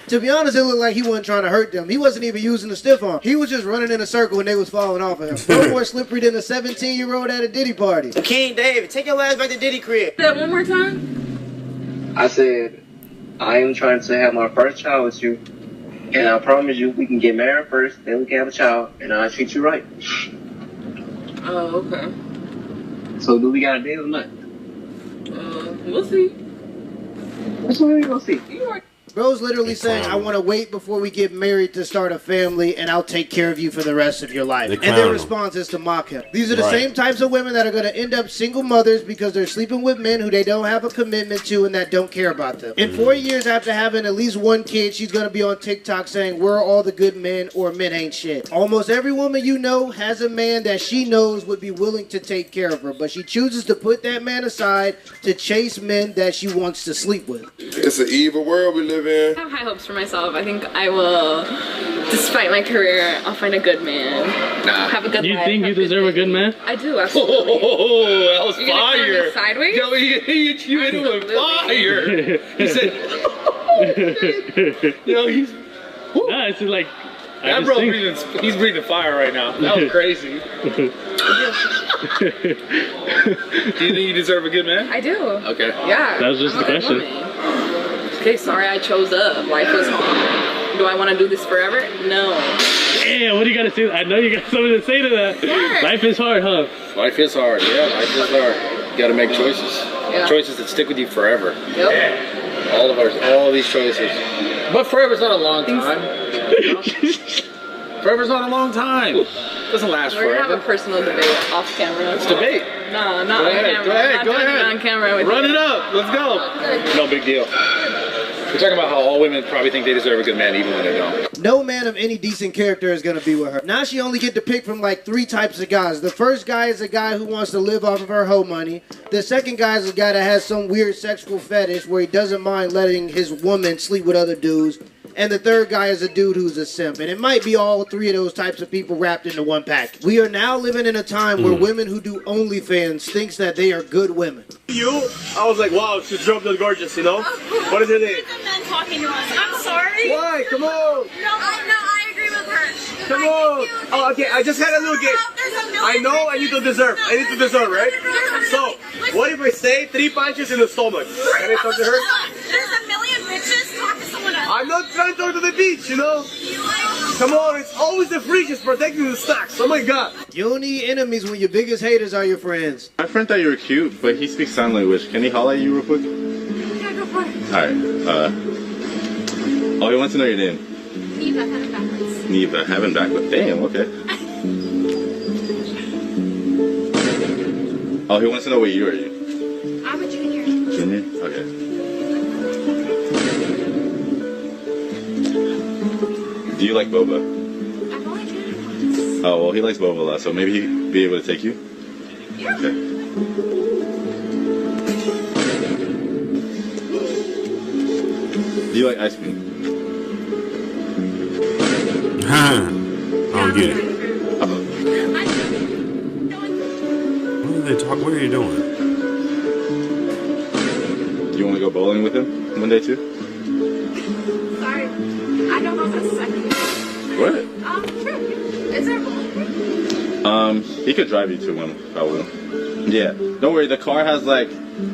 To be honest, it looked like he wasn't trying to hurt them. He wasn't even using the stiff arm. He was just running in a circle when they was falling off of him. No more slippery than a 17-year-old at a Diddy party. King David, take your ass back to Diddy crib. Say that one more time. I said, I am trying to have my first child with you, and I promise you we can get married first, then we can have a child, and I'll treat you right. Oh, okay. So do we got a deal or not? We'll see. Which one are we gonna see? Bro's literally saying, I want to wait before we get married to start a family, and I'll take care of you for the rest of your life. And their response is to mock him. These are the same types of women that are going to end up single mothers because they're sleeping with men who they don't have a commitment to and that don't care about them. In 4 years after having at least one kid, she's going to be on TikTok saying, we're all the good men or men ain't shit. Almost every woman you know has a man that she knows would be willing to take care of her, but she chooses to put that man aside to chase men that she wants to sleep with. It's an evil world we live in. I have high hopes for myself. I think I will, despite my career, I'll find a good man. Have a good life. You think you deserve a good man? I do, absolutely. Oh, that was You're fire. Sideways? Yo, you hit him with fire. He said, yo, he's... Nah, it's like... That bro, he's breathing fire right now. That was crazy. Do you think you deserve a good man? I do. Okay. Yeah. That was just the question. Okay, sorry I chose up. Life was hard. Do I want to do this forever? No. Damn, what do you got to say? I know you got something to say to that. Yeah. Life is hard, huh? Life is hard. Yeah, life is hard. You got to make choices. Yeah. Choices that stick with you forever. Yep. All of these choices. But forever's not a long time. Forever's not a long time. Doesn't last forever. We're gonna have a personal debate off camera. Let's debate. No, not on camera. Go ahead. On camera with Run it up. Let's go. No big deal. We're talking about how all women probably think they deserve a good man even when they don't. No man of any decent character is going to be with her. Now she only get to pick from like 3 types of guys. The first guy is a guy who wants to live off of her hoe money. The second guy is a guy that has some weird sexual fetish where he doesn't mind letting his woman sleep with other dudes. And the third guy is a dude who's a simp. And it might be all 3 of those types of people wrapped into one package. We are now living in a time where women who do OnlyFans thinks that they are good women. You? I was like, wow, she's drunk and gorgeous, you know? What is her name? Men talking to us. I'm sorry. Why? Come on. No, I agree with her. Come on. Oh, okay, I just had a little game. I know I need to deserve. Right? So, what if I say 3 punches in the stomach? Can I talk to her? There's a million bitches. Talk to someone else. I'm not trying to talk to the beach, you know? Come on, it's always the fridge is protecting the stocks. Oh my god. You don't need enemies when your biggest haters are your friends. My friend thought you were cute, but he speaks sign language. Can he holler at you real quick? Yeah, go for it. Alright, oh, he wants to know your name. Neva, having backwards. Neva, having backwards. Damn, okay. Oh, he wants to know what year are you? I'm a junior. Junior? Okay. Do you like boba? I've only tried it once. Oh, well, he likes boba a lot, so maybe he'd be able to take you? Yeah. Okay. Do you like ice cream? I don't get it. What are you doing? You want to go bowling with him one day too? Sorry. I don't know if that's a second. What? Sure. Is there bowling? He could drive you to one, probably. Yeah. Don't worry, the car has like,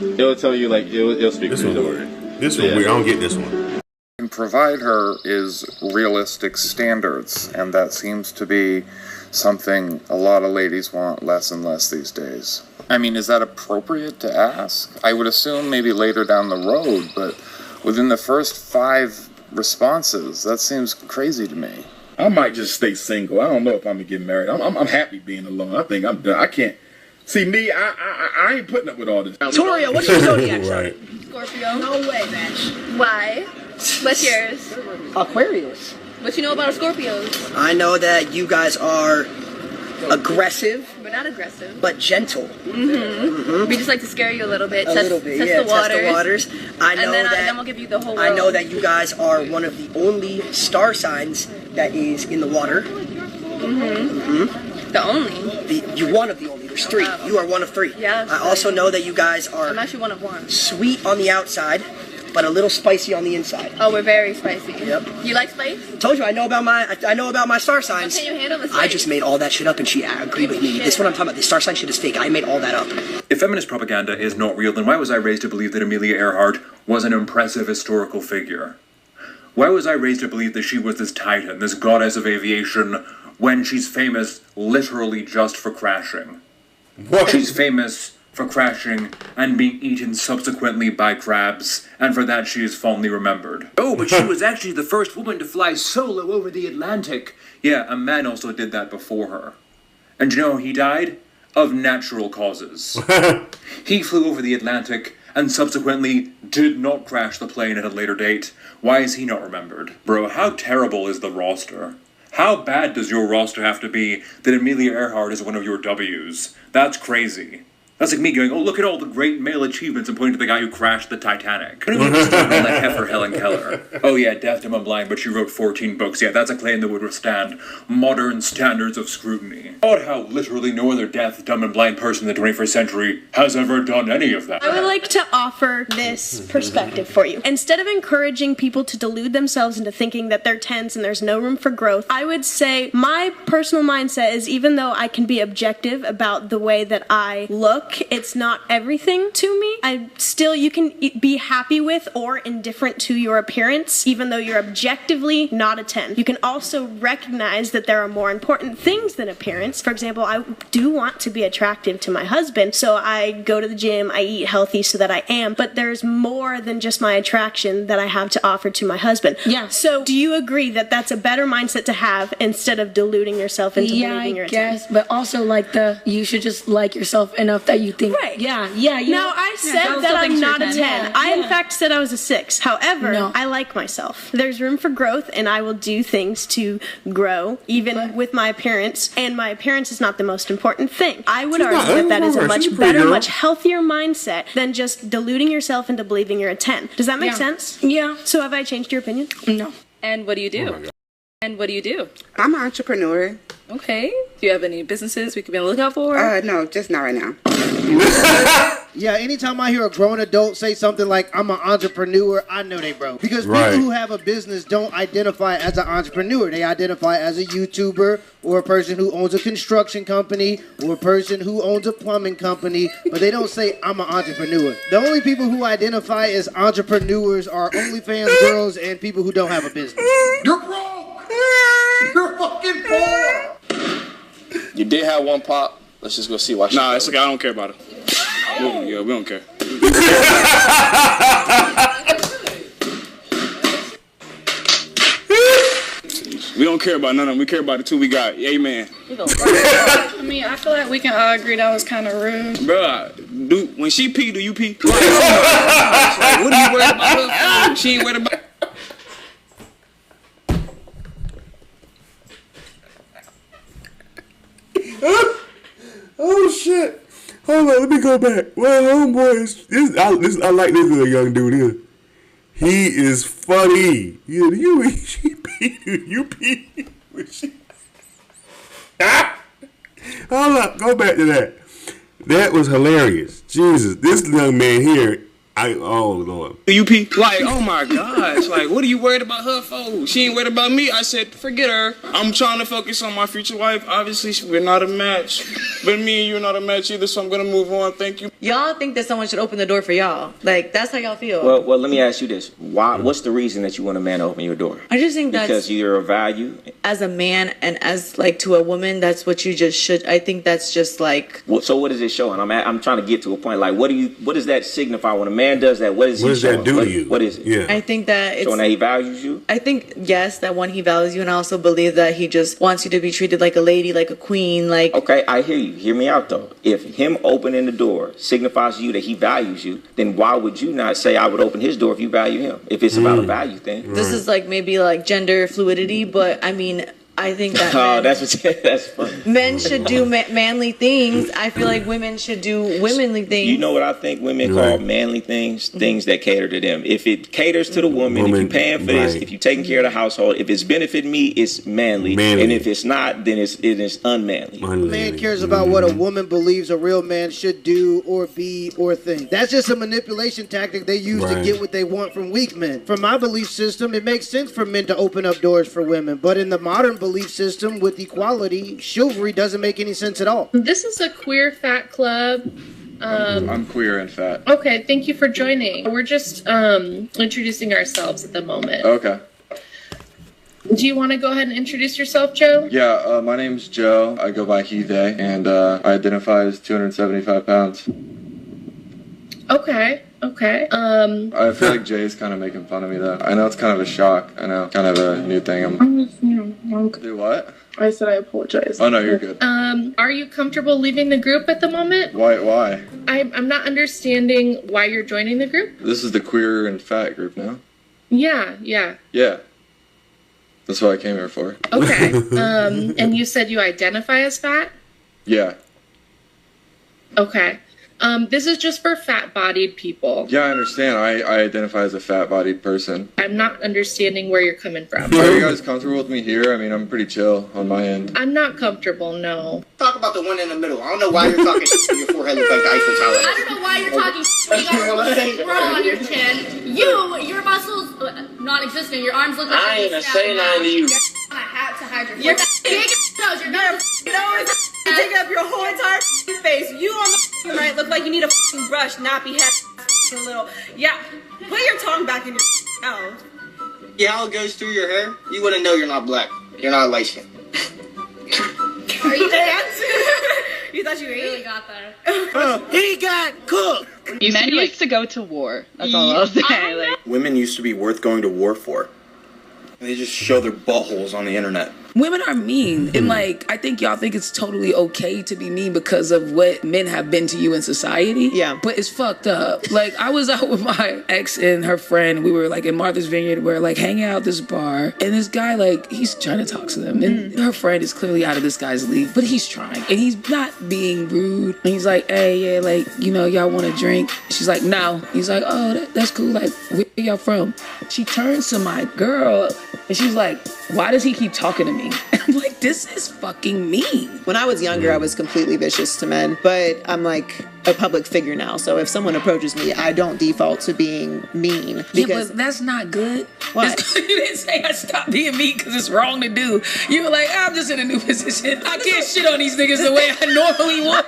it'll tell you like, it'll speak to you, don't worry. This one, I don't get this one. And provide her is realistic standards, and that seems to be something a lot of ladies want less and less these days. I mean, is that appropriate to ask? I would assume maybe later down the road, but within the first 5 responses, that seems crazy to me. I might just stay single. I don't know if I'm gonna get married. I'm happy being alone. I think I'm done. I can't see me. I ain't putting up with all this. Toria, what's your zodiac sign? Scorpio. No way, bitch. Why? What's yours? Aquarius. What you know about Scorpios? I know that you guys are aggressive, We're not aggressive. but gentle. We just like to scare you a little bit. A little bit, test yeah. the waters. Test the waters. I know then that. we'll give you the whole world. I know that you guys are one of the only star signs that is in the water. The only. You're one of the only. There's 3. You are one of 3. Yeah. I also know that you guys are I'm actually one of one. sweet on the outside, but a little spicy on the inside. Oh, we're very spicy. Yep. You like spice? Told you I know about my star signs. Can you handle the spice? I just made all that shit up, and she agreed with me. This is what I'm talking about. The star sign shit is fake. I made all that up. If feminist propaganda is not real, then why was I raised to believe that Amelia Earhart was an impressive historical figure? Why was I raised to believe that she was this titan, this goddess of aviation, when she's famous literally just for crashing? What? She's famous for crashing and being eaten subsequently by crabs, and for that she is fondly remembered. Oh, but she was actually the first woman to fly solo over the Atlantic. Yeah, a man also did that before her. And you know how he died? Of natural causes. He flew over the Atlantic and subsequently did not crash the plane at a later date. Why is he not remembered? Bro, how terrible is the roster? How bad does your roster have to be that Amelia Earhart is one of your W's? That's crazy. That's like me going, oh, look at all the great male achievements and pointing to the guy who crashed the Titanic. What do you mean on that heifer Helen Keller? Oh yeah, deaf, dumb, and blind, but she wrote 14 books. Yeah, that's a claim that would withstand modern standards of scrutiny. Odd how literally no other deaf, dumb, and blind person in the 21st century has ever done any of that. I would like to offer this perspective for you. Instead of encouraging people to delude themselves into thinking that they're 10s and there's no room for growth, I would say my personal mindset is, even though I can be objective about the way that I look, it's not everything to me. You can be happy with or indifferent to your appearance, even though you're objectively not a 10. You can also recognize that there are more important things than appearance. For example, I do want to be attractive to my husband, so I go to the gym, I eat healthy so that I am, but there's more than just my attraction that I have to offer to my husband. Yeah. So do you agree that that's a better mindset to have instead of deluding yourself into believing you're a 10? Yeah, I guess, but also like you should just like yourself enough that you think. Right. Yeah. Now, I said that I'm not a 10. Yeah. I, in fact, said I was a 6. However, I like myself. There's room for growth, and I will do things to grow, even with my appearance. And my appearance is not the most important thing. I would argue that is a much better, much healthier mindset than just deluding yourself into believing you're a 10. Does that make sense? Yeah. So have I changed your opinion? No. And what do you do? And what do you do? I'm an entrepreneur. Okay. Do you have any businesses we could be on the lookout for? No, just not right now. Yeah, anytime I hear a grown adult say something like, I'm an entrepreneur, I know they broke. Because people who have a business don't identify as an entrepreneur. They identify as a YouTuber, or a person who owns a construction company, or a person who owns a plumbing company, but they don't say, I'm an entrepreneur. The only people who identify as entrepreneurs are OnlyFans girls and people who don't have a business. You're broke! You're fucking poor! You did have one pop. Let's just go see why. Nah, it's okay. I don't care about it. Yeah, we don't care. We don't care about none of them. We care about the two we got. Amen. I mean, I feel like we can all agree that was kind of rude. Bruh, when she pee, do you pee? Like, what are you worried about her? She ain't worried about. Oh shit! Hold on, let me go back. Well, homeboys, I like this little young dude here. He is funny. You pee. Hold up, go back to that. That was hilarious. Jesus, this young man here. Oh Lord. You pee? Like, oh my gosh. Like, what are you worried about her for? She ain't worried about me. I said, forget her. I'm trying to focus on my future wife. Obviously, we're not a match. But me and you are not a match either, so I'm gonna move on. Thank you. Y'all think that someone should open the door for y'all. Like, that's how y'all feel. Well, let me ask you this. What's the reason that you want a man to open your door? I just think that's... Because you're a value? As a man and as, like, to a woman, that's what you just should... I think that's just, like... So what is it showing? I'm trying to get to a point. Like, what does that signify when a man does that? What does that do to you? What is it? Yeah. I think that it's... Showing that he values you? I think, yes, that one, he values you, and I also believe that he just wants you to be treated like a lady, like a queen, like... Okay, I hear you. Hear me out, though. If him opening the door signifies to you that he values you, then why would you not say I would open his door if you value him? If it's about a value thing. This is like maybe like gender fluidity, but I mean, I think that that's funny. men should do manly things. I feel like women should do womanly things. You know what I think women call manly things? Things that cater to them. If it caters to the woman, if you're paying for this, if you're taking care of the household, if it's benefiting me, it's manly. And if it's not, then it is unmanly. A man cares about what a woman believes a real man should do or be or think. That's just a manipulation tactic they use to get what they want from weak men. From my belief system, it makes sense for men to open up doors for women. But in the modern belief system with equality, chivalry doesn't make any sense at all. This is a queer fat club. I'm queer and fat. Okay, thank you for joining. We're just introducing ourselves at the moment. Okay. Do you want to go ahead and introduce yourself, Joe? Yeah, my name's Joe. I go by he, they, and I identify as 275 pounds. Okay. I feel like Jay's kind of making fun of me, though. I know it's kind of a shock. I know, kind of a new thing. Do what? I said I apologize. Oh, no, you're good. Are you comfortable leaving the group at the moment? Why? I'm not understanding why you're joining the group. This is the queer and fat group now? Yeah. Yeah. That's what I came here for. Okay. And you said you identify as fat? Yeah. Okay. This is just for fat-bodied people. Yeah, I understand. I identify as a fat-bodied person. I'm not understanding where you're coming from. Are you guys comfortable with me here? I mean, I'm pretty chill on my end. I'm not comfortable, no. Talk about the one in the middle. I don't know why you're talking your forehead looks like the Eiffel Tower. I don't know why you're talking. You got a roll on your chin. Your muscles non-existent. Your arms look like. I ain't gonna say nothing to you. You're on a hat to hide your big nose. Your nose. You take up your whole entire face. You on the right look like you need a brush, nappy head, a little. Yeah, put your tongue back in your mouth. Yeah, how it goes through your hair, you wouldn't know you're not black. You're not light skinned. Are you dancing? You thought you really got there. He got cooked. Men used to go to war. That's all I'll say. Like, women used to be worth going to war for. They just show their buttholes on the internet. Women are mean, and like I think y'all think it's totally okay to be mean because of what men have been to you in society. Yeah, but it's fucked up. Like I was out with my ex and her friend. We were like in Martha's Vineyard. We're like hanging out at this bar, and this guy like he's trying to talk to them, and her friend is clearly out of this guy's league, but he's trying, and he's not being rude. And he's like, hey, yeah, like y'all want a drink? She's like, no. He's like, oh, that's cool. Like, where y'all from? She turns to my girl, and she's like, why does he keep talking to me? I'm like, this is fucking mean. When I was younger, I was completely vicious to men, but I'm like a public figure now. So if someone approaches me, I don't default to being mean. Yeah, but that's not good. What? You didn't say I stopped being mean because it's wrong to do. You were like, I'm just in a new position. I can't shit on these niggas the way I normally would.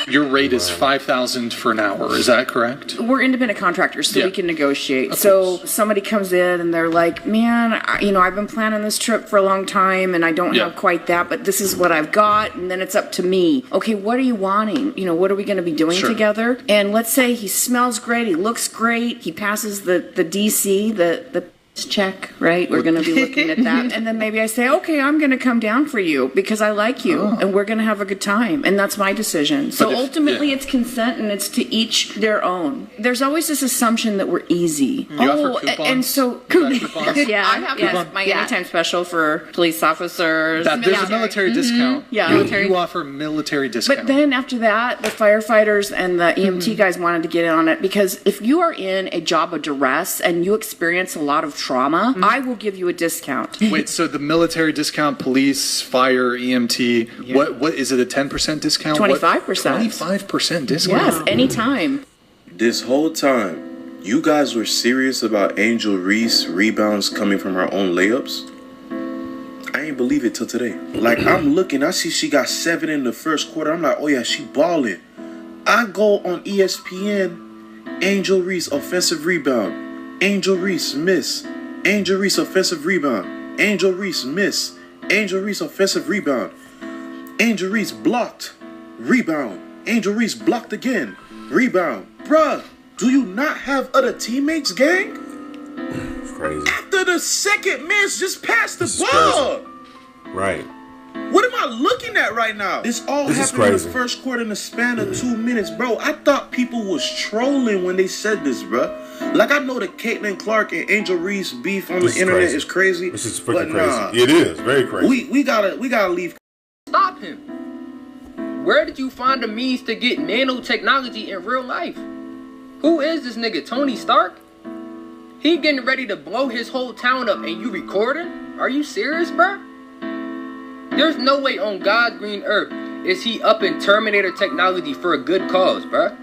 Your rate is $5,000 for an hour. Is that correct? We're independent contractors, so we can negotiate. So somebody comes in and they're like, man, I've been planning this trip for a long time and I don't have quite that, but this is what I've got. And then it's up to me. Okay, what are you wanting? What are we going to be doing together? And let's say he smells great. He looks great. He passes the DC, the check, right? We're going to be looking at that. And then maybe I say, okay, I'm going to come down for you because I like you and we're going to have a good time. And that's my decision. So ultimately it's consent and it's to each their own. There's always this assumption that we're easy. You offer coupons? And so, Yeah, I have my anytime special for police officers. There's a military discount. Yeah. You offer military discount. But then after that, the firefighters and the EMT guys wanted to get in on it because if you are in a job of duress and you experience a lot of trauma, I will give you a discount. Wait, so the military discount, police, fire, EMT, what is it, a 10% discount? 25%. 25% discount? Yes, anytime. This whole time, you guys were serious about Angel Reese rebounds coming from her own layups? I ain't believe it till today. Like, I'm looking, I see she got 7 in the first quarter. I'm like, oh yeah, she balling. I go on ESPN, Angel Reese offensive rebound. Angel Reese miss. Angel Reese offensive rebound. Angel Reese miss. Angel Reese offensive rebound. Angel Reese blocked. Rebound. Angel Reese blocked again. Rebound. Bruh, do you not have other teammates, gang? It's crazy. After the second miss, just pass the ball. Right. What am I looking at right now? This all happened in the first quarter in the span of 2 minutes, bro. I thought people was trolling when they said this, bro. Like, I know that Caitlin Clark and Angel Reese beef on the internet is crazy. This is freaking crazy. It is very crazy. We gotta leave. Stop him. Where did you find the means to get nanotechnology in real life? Who is this nigga, Tony Stark? He getting ready to blow his whole town up and you recording? Are you serious, bruh? There's no way on God's green earth is he up in Terminator technology for a good cause, bruh.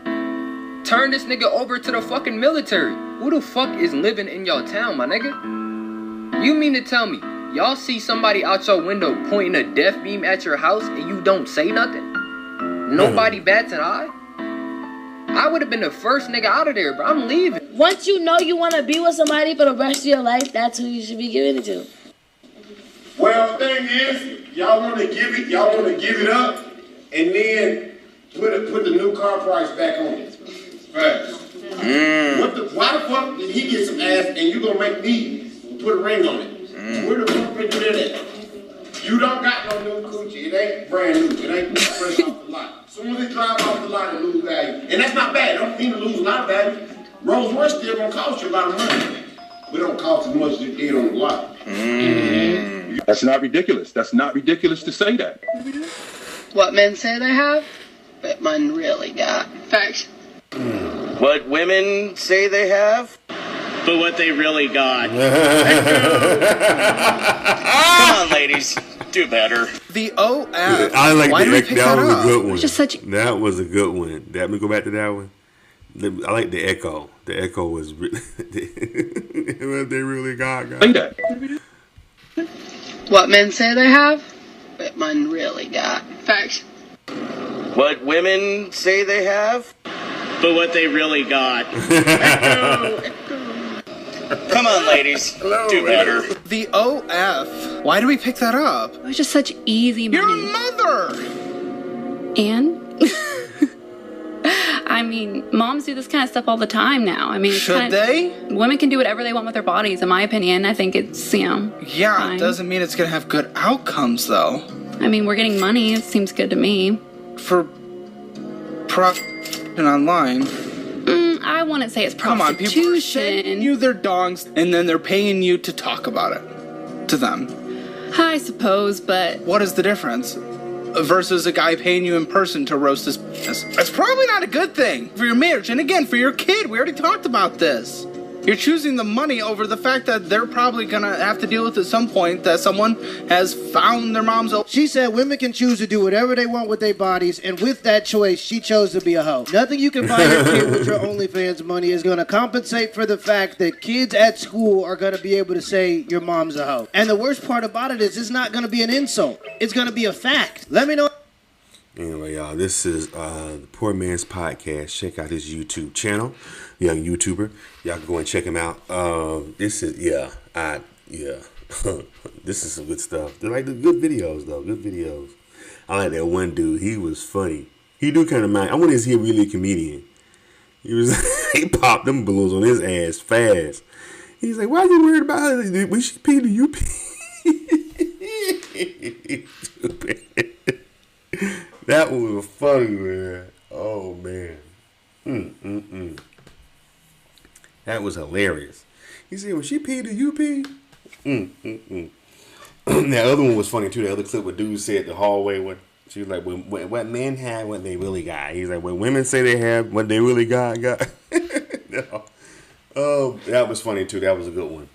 Turn this nigga over to the fucking military. Who the fuck is living in y'all town, my nigga? You mean to tell me y'all see somebody out your window pointing a death beam at your house and you don't say nothing? Nobody bats an eye? I would have been the first nigga out of there, bro. I'm leaving. Once you know you want to be with somebody for the rest of your life, that's who you should be giving it to. Well, the thing is, y'all want to give it up, and then put the new car price back on it. Right. Why the fuck did he get some ass and you gonna make me put a ring on it? Where the fuck did you do that? You don't got no new coochie. It ain't brand new. It ain't fresh off the lot. As soon as it drive off the lot, it lose value. And that's not bad. I don't mean to lose a lot of value. Rolls Royce still gonna cost you a lot of money. But it don't cost as much as it did on the lot. That's not ridiculous. That's not ridiculous to say that. What men say they have, but men really got. Facts. What women say they have, but what they really got. Come on, ladies. Do better. The OF. I like Why that. do we pick That was up? a good one. Just such. That was a good one. Let me go back to that one. I like the echo. The echo was what they really got. Say that. What men say they have, but men really got. Facts. What women say they have, but what they really got. Come on, ladies. Do better. The OF. Why do we pick that up? It was just such easy money. Your mother! And? I mean, moms do this kind of stuff all the time now. I mean, should they? Women can do whatever they want with their bodies, in my opinion. I think it's, Yeah, fine. it doesn't mean it's going to have good outcomes, though. I mean, we're getting money. It seems good to me. For prostitution online. I wouldn't say it's Come on, prostitution. people are sending you their dongs, and then they're paying you to talk about it to them. I suppose, but what is the difference? Versus a guy paying you in person to roast his penis. It's probably not a good thing for your marriage. And again, for your kid, we already talked about this. You're choosing the money over the fact that they're probably gonna have to deal with at some point that someone has found their mom's. She said women can choose to do whatever they want with their bodies, and with that choice, she chose to be a hoe. Nothing you can buy your kid with your OnlyFans money is gonna compensate for the fact that kids at school are gonna be able to say your mom's a hoe. And the worst part about it is it's not gonna be an insult. It's gonna be a fact. Let me know. Anyway, y'all, this is the Poor Man's Podcast. Check out his YouTube channel, young YouTuber. Y'all can go and check him out. This is this is some good stuff. They're like the good videos, though. Good videos. I like that one dude. He was funny. He do kind of mind. I wonder is he really a comedian? He was. He popped them balloons on his ass fast. He's like, "Why are you worried about it? We should pee to you pee." That one was funny, man. Oh, man. That was hilarious. He said, when she peed, do you pee? That other one was funny, too. The other clip where dude said the hallway when she was like, what men have, what they really got. He's like, when women say they have, what they really got. No. Oh, that was funny, too. That was a good one.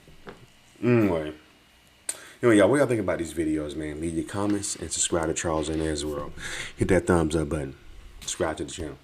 Anyway, y'all, what y'all think about these videos, man? Leave your comments and subscribe to Charles and Ezra. Hit that thumbs up button. Subscribe to the channel.